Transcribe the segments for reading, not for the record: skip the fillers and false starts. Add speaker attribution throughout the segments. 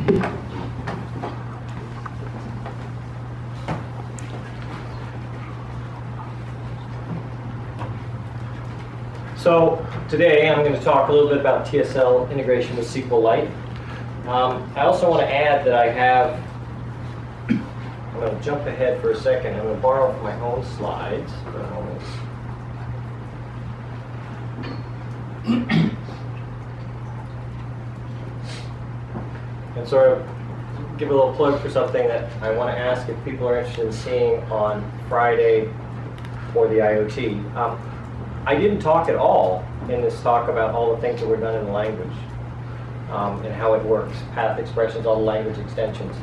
Speaker 1: So today I'm going to talk a little bit about TSL integration with SQLite. I also want to add that I'm going to jump ahead for a second. I'm going to borrow from my own slides for a moment. And sort of give a little plug for something that I want to ask if people are interested in seeing on Friday for the IoT. I didn't talk at all in this talk about all the things that were done in the language and how it works, path expressions, all the language extensions.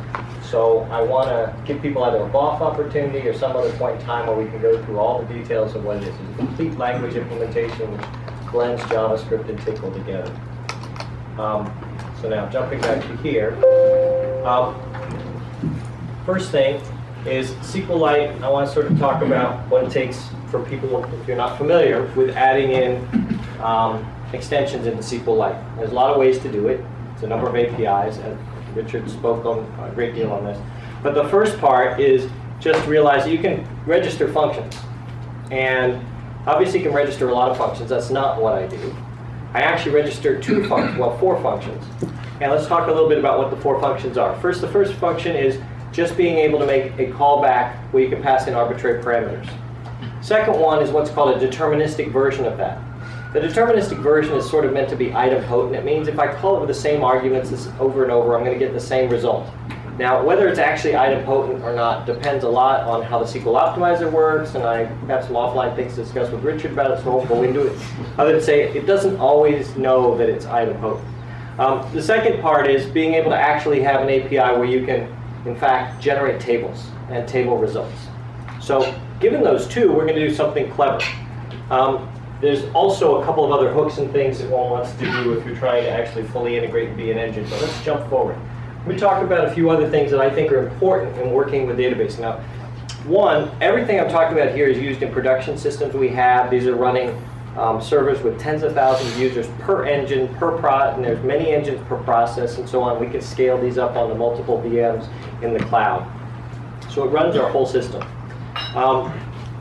Speaker 1: So I want to give people either a BOF opportunity or some other point in time where we can go through all the details of what it is. It's a complete language implementation which blends JavaScript and Tcl' together. So now jumping back to here. First thing is SQLite. I want to sort of talk about what it takes for people, if you're not familiar, with adding in extensions into SQLite. There's a lot of ways to do it. It's a number of APIs, and Richard spoke on a great deal on this. But the first part is just realize that you can register functions. And obviously you can register a lot of functions. That's not what I do. I actually register four functions. And let's talk a little bit about what the four functions are. First, the first function is just being able to make a callback where you can pass in arbitrary parameters. Second one is what's called a deterministic version of that. The deterministic version is sort of meant to be idempotent. It means if I call it with the same arguments over and over, I'm going to get the same result. Now, whether it's actually idempotent or not depends a lot on how the SQL optimizer works, and I have some offline things to discuss with Richard about it, so I won't go into it. Other than say, it doesn't always know that it's idempotent. The second part is being able to actually have an API where you can, in fact, generate tables and table results. So given those two, we're going to do something clever. There's also a couple of other hooks and things that one wants to do if you're trying to actually fully integrate and be an engine. But let's jump forward. Let me talk about a few other things that I think are important in working with database. Now, one, everything I'm talking about here is used in production systems we have. These are running servers with tens of thousands of users per engine, and there's many engines per process and so on. We can scale these up onto multiple VMs in the cloud. So it runs our whole system.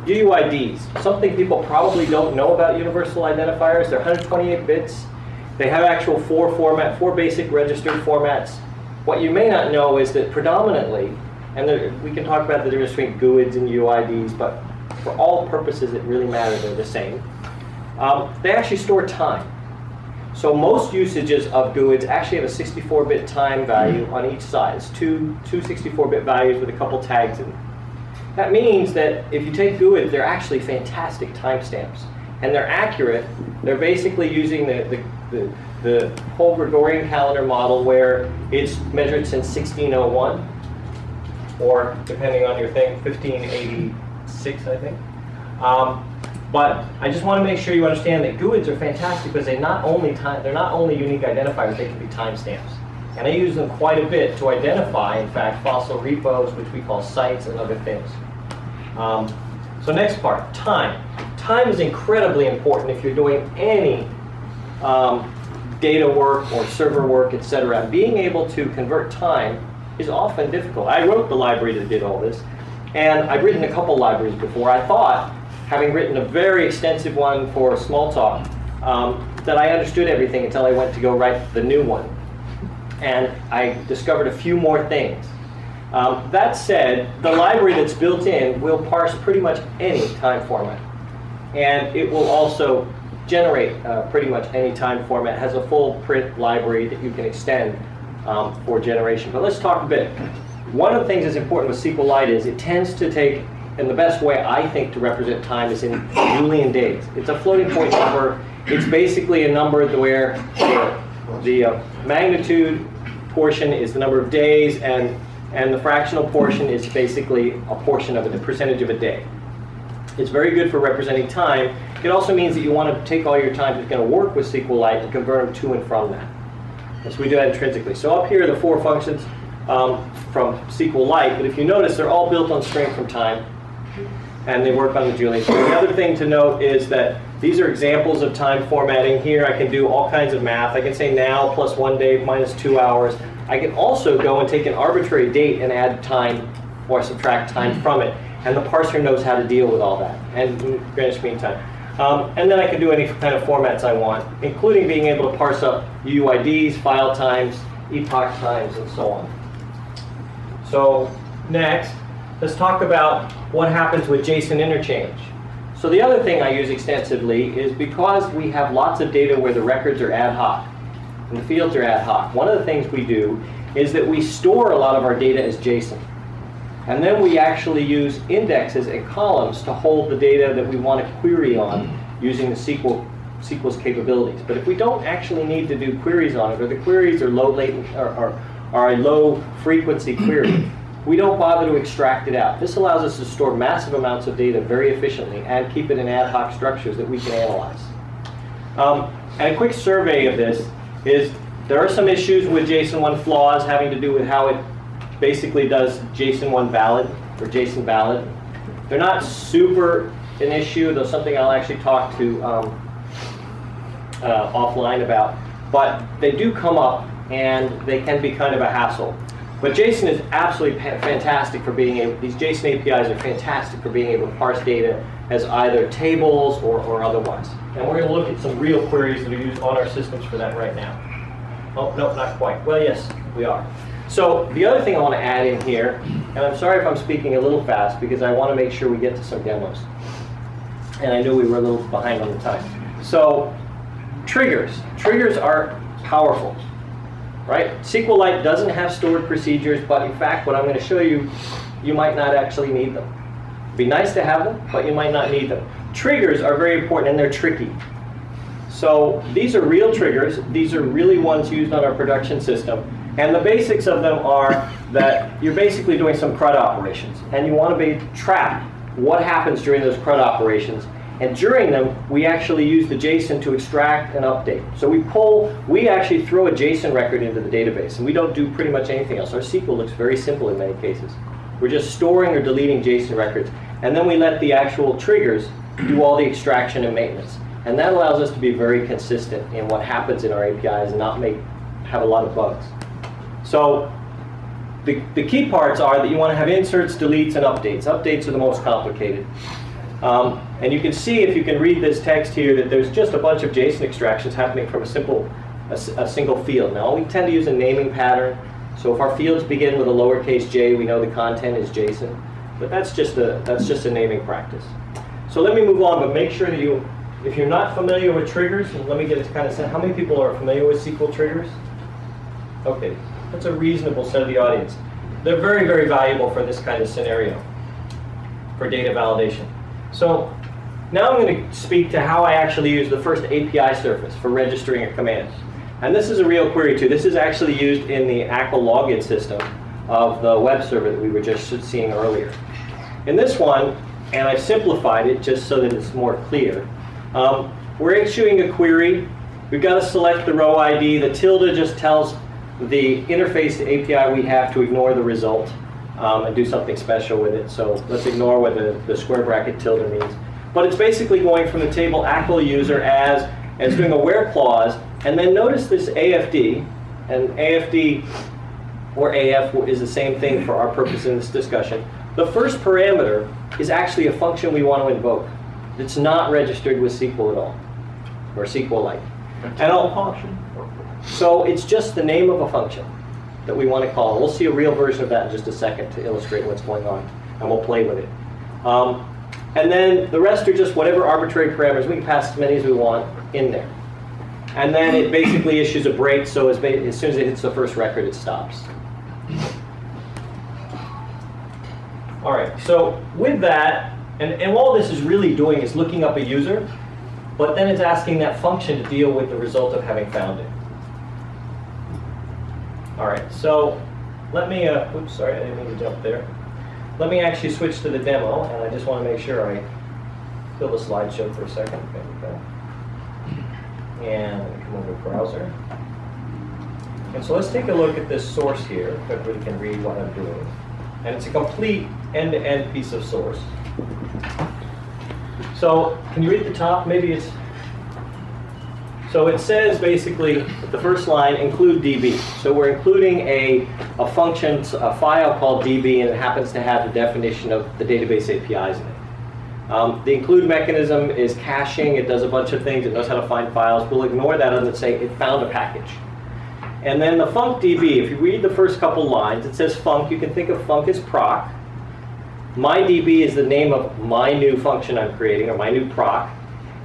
Speaker 1: UUIDs, something people probably don't know about universal identifiers. They're 128 bits. They have actual four basic registered formats. What you may not know is that predominantly, and we can talk about the difference between GUIDs and UUIDs, but for all purposes that really matter, they're the same. They actually store time. So most usages of GUIDs actually have a 64-bit time value on each side. It's two 64-bit values with a couple tags in them. That means that if you take GUID, they're actually fantastic timestamps. And they're accurate. They're basically using the whole Gregorian calendar model where it's measured since 1601, or depending on your thing, 1586, I think. But I just want to make sure you understand that GUIDs are fantastic because they're not only unique identifiers, they can be timestamps. And I use them quite a bit to identify, in fact, fossil repos, which we call sites, and other things. So next part, time. Time is incredibly important if you're doing any data work or server work, etc. Being able to convert time is often difficult. I wrote the library that did all this, and I've written a couple libraries before. I thought, having written a very extensive one for Smalltalk, that I understood everything until I went to go write the new one. And I discovered a few more things. That said, the library that's built in will parse pretty much any time format. And it will also generate pretty much any time format. It has a full print library that you can extend for generation. But let's talk a bit. One of the things that's important with SQLite is it tends to take, and the best way I think to represent time is in Julian days. It's a floating point number. It's basically a number where the magnitude portion is the number of days, and the fractional portion is basically a portion of it, the percentage of a day. It's very good for representing time. It also means that you want to take all your time that's going to work with SQLite and convert them to and from that. And so we do that intrinsically. So up here are the four functions from SQLite, but if you notice, they're all built on string from time, and they work on the Julian. So the other thing to note is that These are examples of time formatting. Here I can do all kinds of math. I can say now plus 1 day minus 2 hours. I can also go and take an arbitrary date and add time or subtract time from it. And the parser knows how to deal with all that, and Greenwich Mean Time. And then I can do any kind of formats I want, including being able to parse up UUIDs, file times, epoch times, and so on. So next, let's talk about what happens with JSON interchange. So the other thing I use extensively is because we have lots of data where the records are ad hoc and the fields are ad hoc. One of the things we do is that we store a lot of our data as JSON. And then we actually use indexes and columns to hold the data that we want to query on using the SQL's capabilities. But if we don't actually need to do queries on it, or the queries are low latent or are a low frequency query, we don't bother to extract it out. This allows us to store massive amounts of data very efficiently and keep it in ad hoc structures that we can analyze. And a quick survey of this is there are some issues with JSON1 flaws having to do with how it basically does JSON1 valid or JSON valid. They're not super an issue, though something I'll actually talk to offline about. But they do come up and they can be kind of a hassle. But JSON is absolutely fantastic for being able, these JSON APIs are fantastic for being able to parse data as either tables or otherwise. And we're going to look at some real queries that are used on our systems for that right now. Oh, no, not quite. Well, yes, we are. So the other thing I want to add in here, and I'm sorry if I'm speaking a little fast because I want to make sure we get to some demos. And I knew we were a little behind on the time. So triggers. Triggers are powerful. Right? SQLite doesn't have stored procedures, but in fact, what I'm going to show you, you might not actually need them. It'd be nice to have them, but you might not need them. Triggers are very important, and they're tricky. So these are real triggers. These are really ones used on our production system. And the basics of them are that you're basically doing some CRUD operations, and you want to track what happens during those CRUD operations. And during them, we actually use the JSON to extract and update. So we actually throw a JSON record into the database, and we don't do pretty much anything else. Our SQL looks very simple in many cases. We're just storing or deleting JSON records. And then we let the actual triggers do all the extraction and maintenance. And that allows us to be very consistent in what happens in our APIs and not have a lot of bugs. So the key parts are that you want to have inserts, deletes, and updates. Updates are the most complicated. And you can see, if you can read this text here, that there's just a bunch of JSON extractions happening from a single field. Now, we tend to use a naming pattern. So if our fields begin with a lowercase j, we know the content is JSON. But that's just a naming practice. So let me move on, but make sure that if you're not familiar with triggers, and let me get a kind of sense, how many people are familiar with SQL triggers? Okay, that's a reasonable set of the audience. They're very, very valuable for this kind of scenario, for data validation. So now I'm going to speak to how I actually use the first API surface for registering a command. And this is a real query too. This is actually used in the ACL login system of the web server that we were just seeing earlier. In this one, and I've simplified it just so that it's more clear, we're issuing a query. We've got to select the row ID. The tilde just tells the interface to API we have to ignore the result and do something special with it. So let's ignore what the square bracket tilde means. But it's basically going from the table ACL user as doing a where clause. And then notice this AFD. And AFD or AF is the same thing for our purpose in this discussion. The first parameter is actually a function we want to invoke. It's not registered with SQL at all, or SQLite. So it's just the name of a function that we want to call. We'll see a real version of that in just a second to illustrate what's going on, and we'll play with it. And then the rest are just whatever arbitrary parameters. We can pass as many as we want in there. And then it basically issues a break, so as soon as it hits the first record, it stops. All right, so with that, and all this is really doing is looking up a user, but then it's asking that function to deal with the result of having found it. All right, so let me, oops, sorry, I didn't mean to jump there. Let me actually switch to the demo, and I just want to make sure I fill the slideshow for a second. There we go. And let me come over to browser. And so let's take a look at this source here, so everybody can read what I'm doing. And it's a complete end-to-end piece of source. So can you read the top? Maybe it's, so it says basically the first line, include DB. So we're including a function, a file called DB, and it happens to have the definition of the database APIs in it. The include mechanism is caching. It does a bunch of things. It knows how to find files. We'll ignore that other than say it found a package. And then the func DB, if you read the first couple lines, it says func. You can think of func as proc. My DB is the name of my new function I'm creating, or my new proc.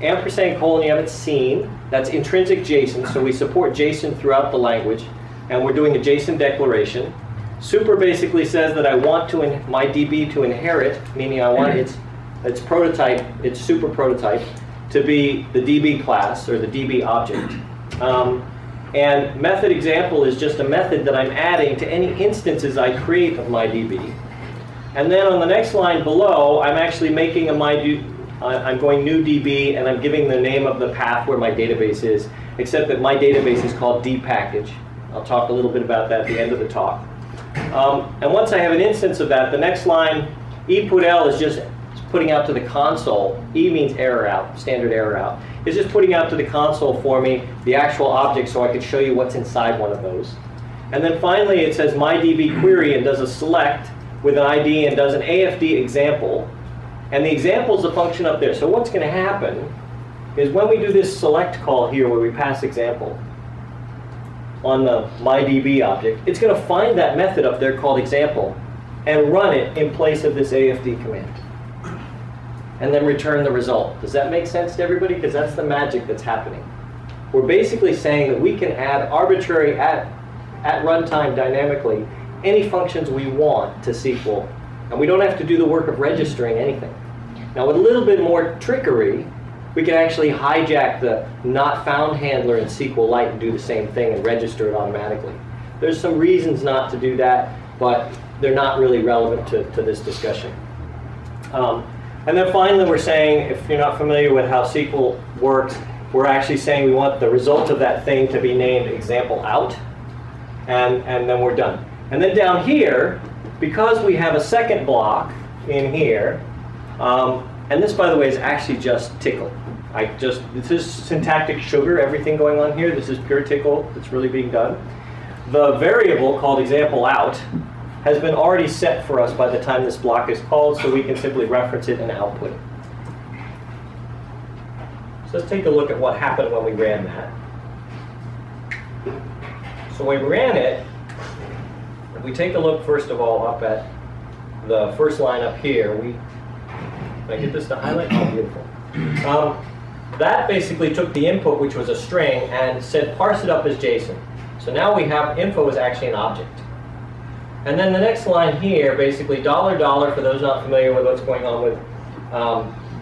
Speaker 1: Ampersand colon, you haven't seen. That's intrinsic JSON, so we support JSON throughout the language, and we're doing a JSON declaration. Super basically says that I want my DB to inherit, meaning I want its prototype, its super prototype, to be the DB class, or the DB object. And method example is just a method that I'm adding to any instances I create of my DB. And then on the next line below, I'm actually making I'm going new DB, and I'm giving the name of the path where my database is, except that my database is called dpackage. I'll talk a little bit about that at the end of the talk. And once I have an instance of that, the next line, e_putl, is just putting out to the console. E means error out, standard error out. It's just putting out to the console for me the actual object so I can show you what's inside one of those. And then finally it says my DB query and does a select with an ID and does an AFD example. And the example is a function up there. So what's going to happen is when we do this select call here where we pass example on the myDB object, it's going to find that method up there called example and run it in place of this AFD command. And then return the result. Does that make sense to everybody? Because that's the magic that's happening. We're basically saying that we can add arbitrary, at runtime dynamically, any functions we want to SQL. And we don't have to do the work of registering anything. Now with a little bit more trickery, we can actually hijack the not found handler in SQLite and do the same thing and register it automatically. There's some reasons not to do that, but they're not really relevant to this discussion. And then finally we're saying, if you're not familiar with how SQL works, we're actually saying we want the result of that thing to be named example out, and then we're done. And then down here, because we have a second block in here, and this, by the way, is actually just Tcl. This is syntactic sugar, everything going on here. This is pure Tcl that's really being done. The variable called example out has been already set for us by the time this block is called, so we can simply reference it and output it. So let's take a look at what happened when we ran that. So when we ran it, if we take a look first of all up at the first line up here, can I get this to highlight? Oh, beautiful. That basically took the input, which was a string, and said parse it up as JSON. So now we have info is actually an object. And then the next line here, basically $, for those not familiar with what's going on with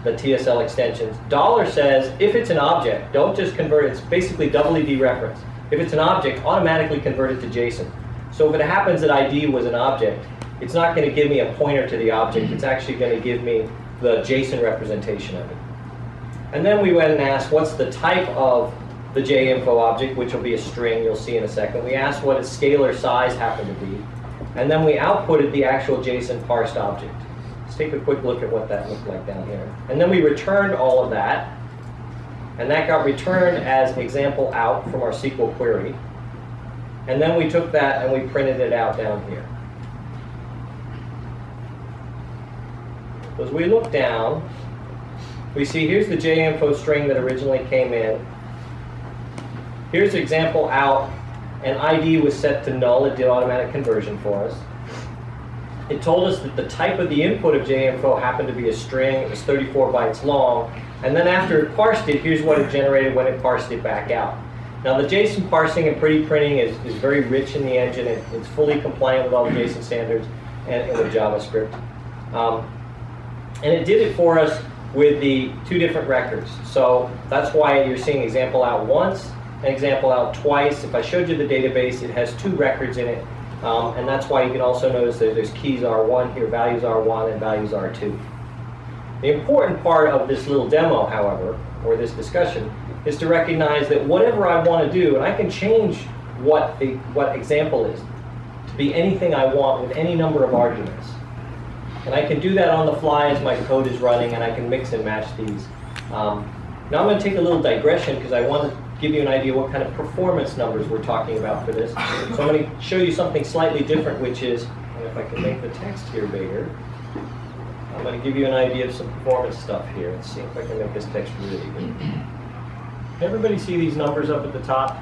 Speaker 1: the TSL extensions. $, says if it's an object, don't just convert it. It's basically doubly dereference. If it's an object, automatically convert it to JSON. So if it happens that ID was an object, it's not going to give me a pointer to the object. It's actually going to give me the JSON representation of it. And then we went and asked what's the type of the JInfo object, which will be a string, you'll see in a second. We asked what its scalar size happened to be. And then we outputted the actual JSON parsed object. Let's take a quick look at what that looked like down here. And then we returned all of that. And that got returned as example out from our SQL query. And then we took that and we printed it out down here. So as we look down, we see here's the JInfo string that originally came in. Here's example out, and ID was set to null. It did automatic conversion for us. It told us that the type of the input of JInfo happened to be a string. It was 34 bytes long. And then after it parsed it, here's what it generated when it parsed it back out. Now the JSON parsing and pretty printing is very rich in the engine. It's fully compliant with all the JSON standards and with JavaScript. And it did it for us with the two different records. So that's why you're seeing example out once and example out twice. If I showed you the database, it has two records in it. And that's why you can also notice that there's keys R1 here, values R1 and values R2. The important part of this little demo, however, or this discussion, is to recognize that whatever I want to do, and I can change what example is to be anything I want with any number of arguments. And I can do that on the fly as my code is running, and I can mix and match these. Now I'm going to take a little digression because I want to give you an idea what kind of performance numbers we're talking about for this. So I'm going to show you something slightly different, which is, and if I can make the text here bigger, I'm going to give you an idea of some performance stuff here. Let's see if I can make this text really big. Everybody see these numbers up at the top?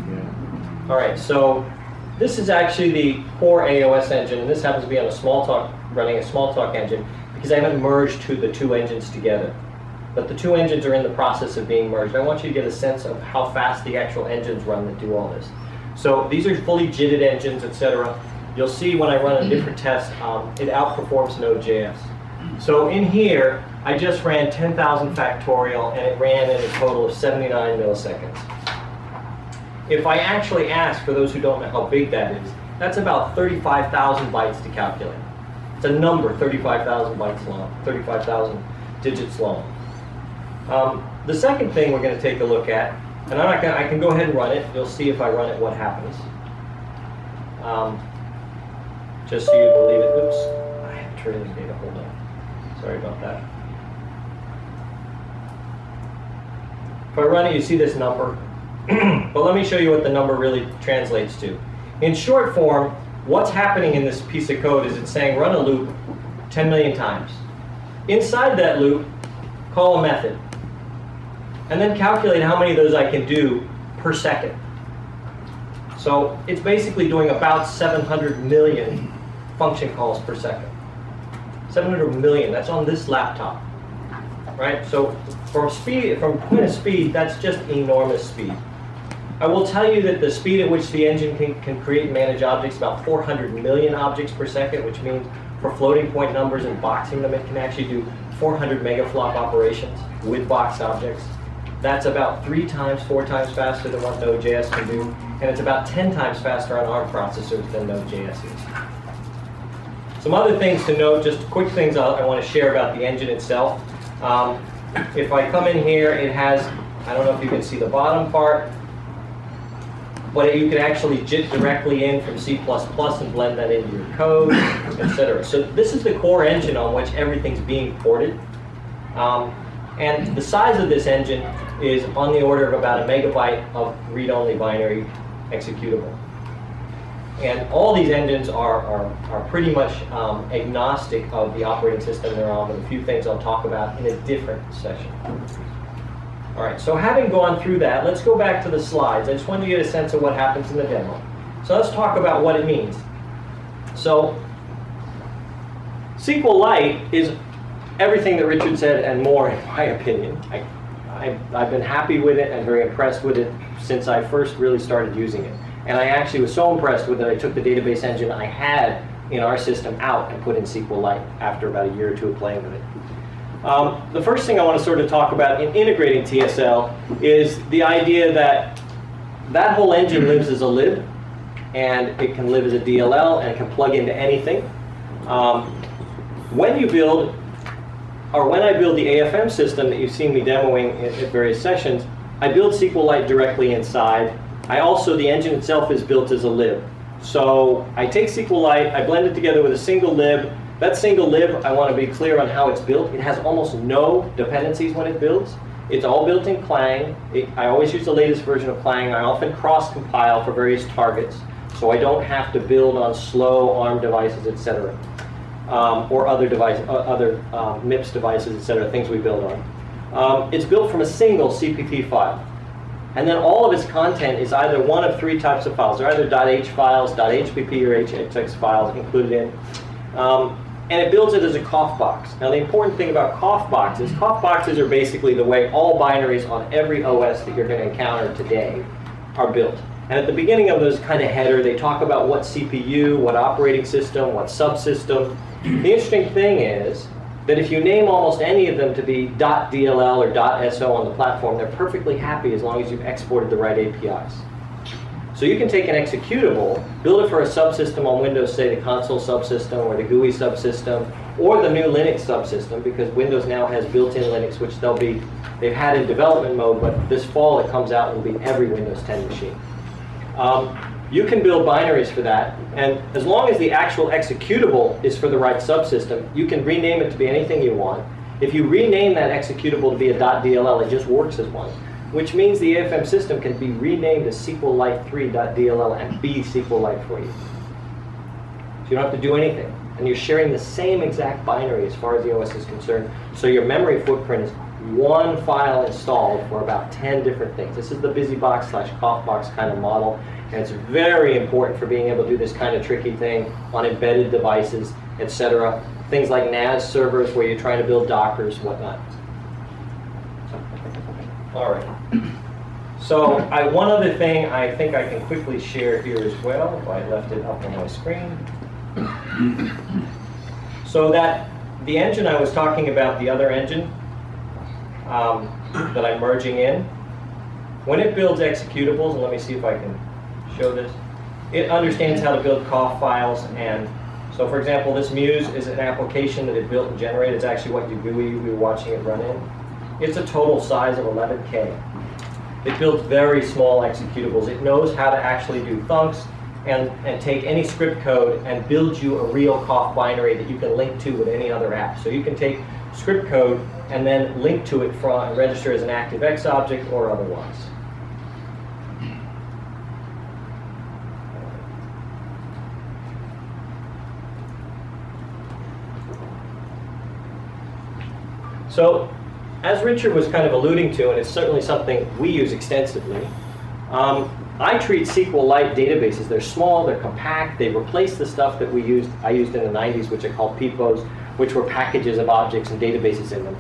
Speaker 1: Yeah. All right, so this is actually the core AOS engine, and this happens to be on a Smalltalk, running a Smalltalk engine, because I haven't merged the two engines together. But the two engines are in the process of being merged. I want you to get a sense of how fast the actual engines run that do all this. So these are fully JITted engines, etc. You'll see when I run a different test, it outperforms Node.js. So in here, I just ran 10,000 factorial, and it ran in a total of 79 milliseconds. If I actually ask, for those who don't know how big that is, that's about 35,000 bytes to calculate. It's a number, 35,000 bytes long, 35,000 digits long. The second thing we're going to take a look at, and I can go ahead and run it. You'll see if I run it what happens. Just so you believe it. Oops, I have trailing data. Hold on. Sorry about that. If I run it, you see this number. But let me show you what the number really translates to. In short form, what's happening in this piece of code is it's saying run a loop 10 million times. Inside that loop, call a method. And then calculate how many of those I can do per second. So it's basically doing about 700 million function calls per second. 700 million, that's on this laptop. Right? So from point of speed, that's just enormous speed. I will tell you that the speed at which the engine can create and manage objects, about 400 million objects per second, which means for floating point numbers and boxing them, it can actually do 400 megaflop operations with boxed objects. That's about 3 times, 4 times faster than what Node.js can do, and it's about 10 times faster on ARM processors than Node.js is. Some other things to note, just quick things I want to share about the engine itself. If I come in here, it has, I don't know if you can see the bottom part, but you can actually JIT directly in from C++ and blend that into your code, etc. So this is the core engine on which everything's being ported. And the size of this engine is on the order of about 1 megabyte of read-only binary executable. And all these engines are pretty much agnostic of the operating system they're on, but a few things I'll talk about in a different session. All right, so having gone through that, let's go back to the slides. I just wanted to get a sense of what happens in the demo. So let's talk about what it means. So SQLite is everything that Richard said and more, in my opinion. I've been happy with it and very impressed with it since I first really started using it. And I actually was so impressed with it, I took the database engine I had in our system out and put in SQLite after about a year or two of playing with it. The first thing I want to sort of talk about in integrating TSL is the idea that that whole engine lives as a lib, and it can live as a DLL, and it can plug into anything. When you build, or when I build the AFM system that you've seen me demoing at various sessions, I build SQLite directly inside. The engine itself is built as a lib. So I take SQLite, I blend it together with a single lib. That single lib, I want to be clear on how it's built. It has almost no dependencies when it builds. It's all built in Clang. I always use the latest version of Clang. I often cross-compile for various targets, so I don't have to build on slow ARM devices, etc. Or other MIPS devices, etc., things we build on. It's built from a single CPP file. And then all of its content is either one of 3 types of files. They're either .h files, .hpp, or .hx files included in. And it builds it as a cough box. Now the important thing about cough boxes are basically the way all binaries on every OS that you're going to encounter today are built. And at the beginning of those kind of header, they talk about what CPU, what operating system, what subsystem. The interesting thing is that if you name almost any of them to be .dll or .so on the platform, they're perfectly happy as long as you've exported the right APIs. So you can take an executable, build it for a subsystem on Windows, say the console subsystem or the GUI subsystem, or the new Linux subsystem, because Windows now has built-in Linux, which they've had in development mode, but this fall it comes out and will be every Windows 10 machine. You can build binaries for that, and as long as the actual executable is for the right subsystem, you can rename it to be anything you want. If you rename that executable to be a .dll, it just works as one, which means the AFM system can be renamed as SQLite 3.dll and be SQLite for you. So you don't have to do anything, and you're sharing the same exact binary as far as the OS is concerned, so your memory footprint is one file installed for about 10 different things. This is the BusyBox/CoughBox kind of model, and it's very important for being able to do this kind of tricky thing on embedded devices, etc. Things like NAS servers where you're trying to build Dockers, whatnot. All right. So one other thing I think I can quickly share here as well, if I left it up on my screen. So that the engine I was talking about, the other engine that I'm merging in, when it builds executables, and let me see if I can show this, it understands how to build COF files. And so for example, this Muse is an application that it built and generated. It's actually what you'll be watching it run in. It's a total size of 11K. It builds very small executables. It knows how to actually do thunks and take any script code and build you a real COF binary that you can link to with any other app. So you can take script code and then link to it from register as an ActiveX object or otherwise. So, as Richard was kind of alluding to, and it's certainly something we use extensively, I treat SQLite databases. They're small, they're compact, they replace the stuff that I used in the 90s, which are called PIPOs, which were packages of objects and databases in them.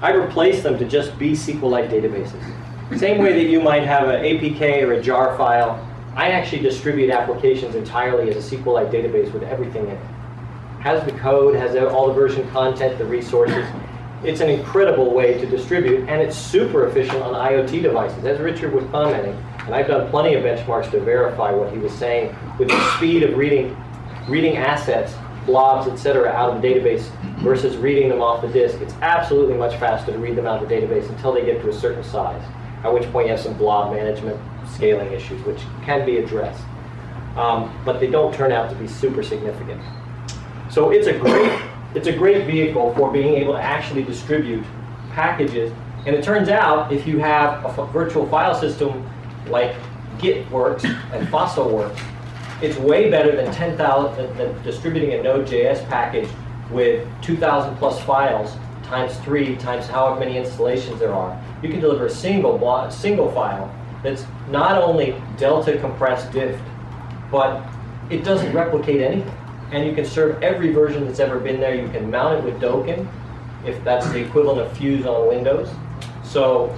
Speaker 1: I replace them to just be SQLite databases. Same way that you might have an APK or a jar file, I actually distribute applications entirely as a SQLite database with everything in it. Has the code, has all the version content, the resources. It's an incredible way to distribute, and it's super efficient on IoT devices. As Richard was commenting, and I've done plenty of benchmarks to verify what he was saying, with the speed of reading assets, blobs, etc., out of the database versus reading them off the disk, it's absolutely much faster to read them out of the database until they get to a certain size, at which point you have some blob management scaling issues, which can be addressed. But they don't turn out to be super significant. So it's a great vehicle for being able to actually distribute packages. And it turns out, if you have a virtual file system like Git works and Fossil works, it's way better than than distributing a Node.js package with 2,000 plus files times 3 times however many installations there are. You can deliver a single file that's not only delta compressed diffed, but it doesn't replicate anything. And you can serve every version that's ever been there. You can mount it with Dokken, if that's the equivalent of Fuse on Windows. So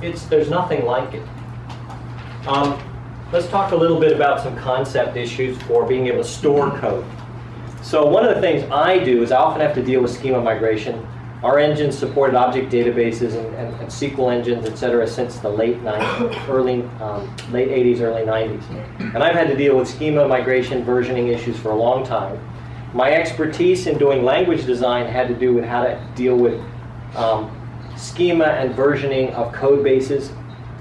Speaker 1: there's nothing like it. Let's talk a little bit about some concept issues for being able to store code. So one of the things I do is I often have to deal with schema migration. Our engines supported object databases and SQL engines, etc., since the late 80s, early 90s. And I've had to deal with schema migration versioning issues for a long time. My expertise in doing language design had to do with how to deal with schema and versioning of code bases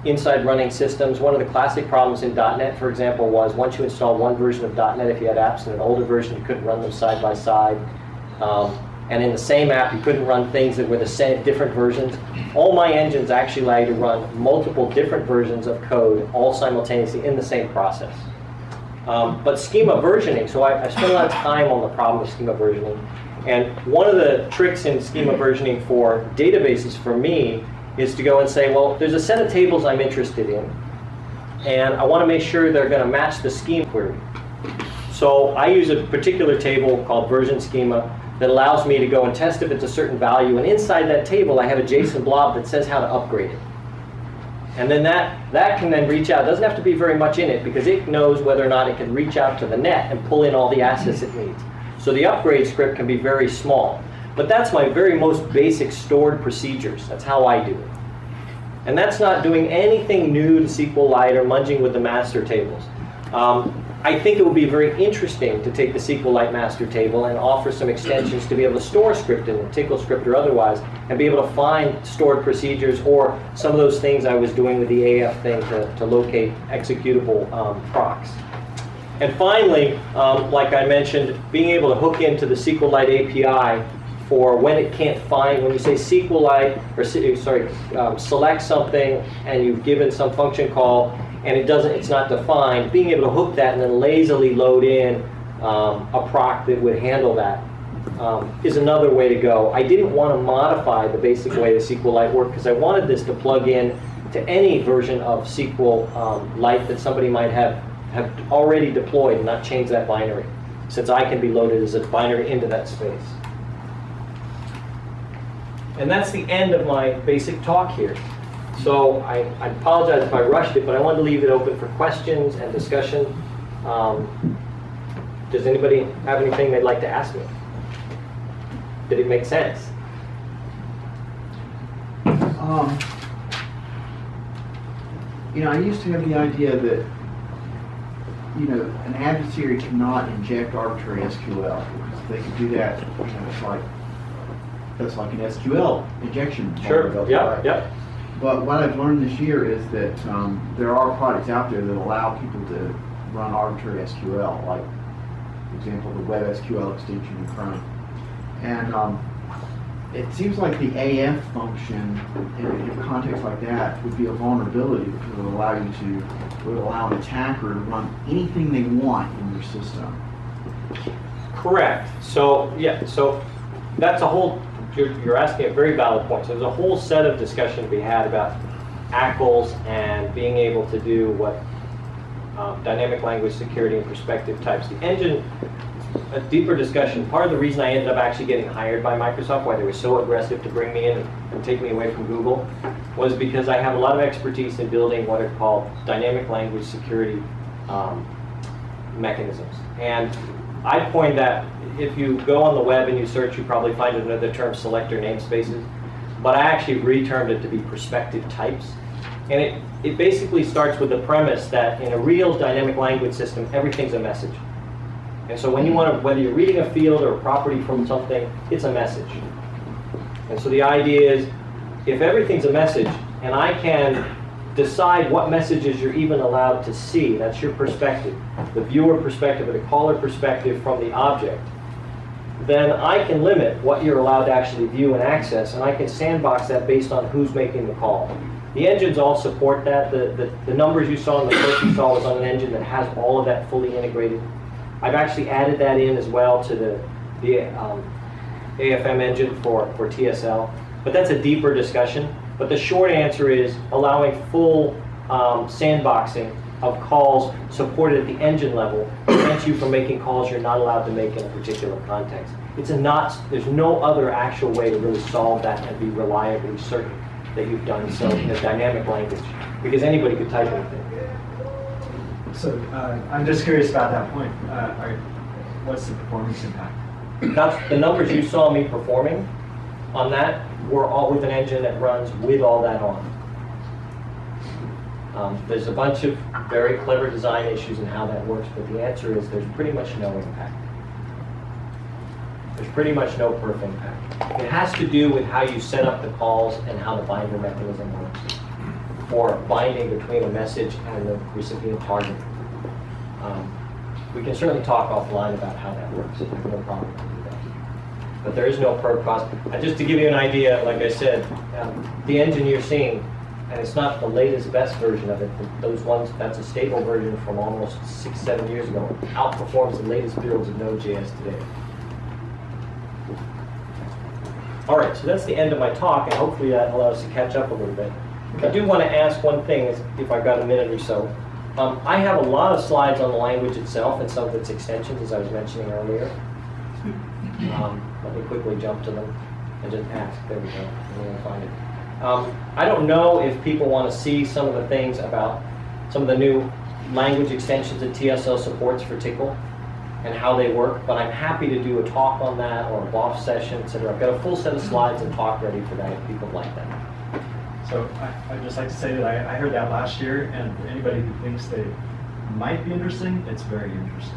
Speaker 1: inside running systems. One of the classic problems in .NET, for example, was once you installed one version of .NET, if you had apps in an older version, you couldn't run them side by side. And in the same app, you couldn't run things that were the same, different versions. All my engines actually allow you to run multiple different versions of code all simultaneously in the same process. But schema versioning, so I spent a lot of time on the problem of schema versioning. And one of the tricks in schema versioning for databases for me is to go and say, well, there's a set of tables I'm interested in, and I want to make sure they're going to match the schema query. So I use a particular table called version schema that allows me to go and test if it's a certain value, and inside that table I have a JSON blob that says how to upgrade it. And then that can then reach out. It doesn't have to be very much in it, because it knows whether or not it can reach out to the net and pull in all the assets it needs. So the upgrade script can be very small. But that's my very most basic stored procedures. That's how I do it. And that's not doing anything new to SQLite or munging with the master tables. I think it would be very interesting to take the SQLite master table and offer some extensions to be able to store script in it, Tickle script or otherwise, and be able to find stored procedures or some of those things I was doing with the AF thing to locate executable procs. And finally, like I mentioned, being able to hook into the SQLite API for when it can't find, when you say SQLite, or select something and you've given some function call and it's not defined, being able to hook that and then lazily load in a proc that would handle that is another way to go. I didn't want to modify the basic way the SQLite worked because I wanted this to plug in to any version of SQLite that somebody might have already deployed and not change that binary, since I can be loaded as a binary into that space. And that's the end of my basic talk here. So I apologize if I rushed it, but I wanted to leave it open for questions and discussion. Does anybody have anything they'd like to ask me? Did it make sense?
Speaker 2: You know, I used to have the idea that, you know, an adversary cannot inject arbitrary SQL. If they could do that, you know, that's like an SQL injection.
Speaker 1: Sure. Yeah. Yeah.
Speaker 2: But what I've learned this year is that there are products out there that allow people to run arbitrary SQL, like, for example, the Web SQL extension in Chrome. And it seems like the AF function in a context like that would be a vulnerability because it would allow an attacker to run anything they want in your system.
Speaker 1: Correct. So yeah, so that's a whole, you're asking a very valid point. So there's a whole set of discussion to be had about ACLs and being able to do what dynamic language security and perspective types. The engine, a deeper discussion. Part of the reason I ended up actually getting hired by Microsoft, why they were so aggressive to bring me in and take me away from Google, was because I have a lot of expertise in building what are called dynamic language security mechanisms. And I point that if you go on the web and you search, you probably find another term, selector namespaces. But I actually retermed it to be perspective types. And it basically starts with the premise that in a real dynamic language system, everything's a message. And so when you want to, whether you're reading a field or a property from something, it's a message. And so the idea is, if everything's a message, and I can decide what messages you're even allowed to see, that's your perspective, the viewer perspective or the caller perspective from the object, then I can limit what you're allowed to actually view and access, and I can sandbox that based on who's making the call. The engines all support that. The numbers you saw and the code you saw was on an engine that has all of that fully integrated. I've actually added that in as well to the AFM engine for TSL. But that's a deeper discussion. But the short answer is allowing full sandboxing of calls supported at the engine level prevents you from making calls you're not allowed to make in a particular context. There's no other actual way to really solve that and be reliably certain that you've done so in a dynamic language, because anybody could type anything.
Speaker 3: So I'm just curious about that point. What's the performance impact?
Speaker 1: That's the numbers you saw me performing on that were all with an engine that runs with all that on. There's a bunch of very clever design issues in how that works, but the answer is there's pretty much no impact. There's pretty much no perf impact. It has to do with how you set up the calls and how the binder mechanism works, or binding between a message and the recipient target. We can certainly talk offline about how that works. I have no problem to do that. But there is no perf cost. Just to give you an idea, like I said, the engine you're seeing, and it's not the latest, best version of it. Those ones, that's a stable version from almost 6-7 years ago. Outperforms the latest builds of Node.js today. All right, so that's the end of my talk, and hopefully that allows us to catch up a little bit. I do want to ask one thing, if I've got a minute or so. I have a lot of slides on the language itself and some of its extensions, as I was mentioning earlier. Let me quickly jump to them and just ask. There we go. I'm going to find it. I don't know if people want to see some of the things about some of the new language extensions that TSL supports for Tcl and how they work, but I'm happy to do a talk on that or a BOF session, etc. I've got a full set of slides and talk ready for that if people like that.
Speaker 3: So I'd just like to say that I heard that last year, and for anybody who thinks they might be interesting, it's very interesting.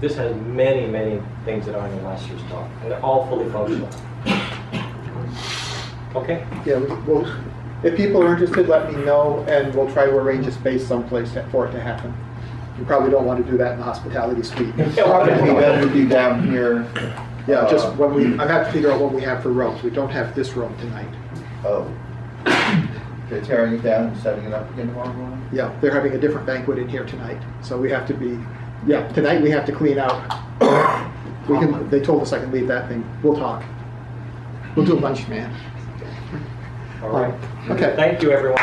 Speaker 1: This has many, many things that aren't in last year's talk, and they're all fully functional. Okay?
Speaker 4: Yeah, well, if people are interested, let me know, and we'll try to arrange a space someplace for it to happen. You probably don't want to do that in the hospitality suite.
Speaker 2: Probably better to do down here.
Speaker 4: Yeah, just when I have to figure out what we have for rooms. We don't have this room tonight.
Speaker 2: Oh. They're tearing it down and setting it up again tomorrow morning?
Speaker 4: Yeah, they're having a different banquet in here tonight. So we have to be, yeah, tonight we have to clean out. They told us I can leave that thing. We'll talk. We'll do a lunch, man.
Speaker 1: All right.
Speaker 4: Okay.
Speaker 1: Thank you, everyone.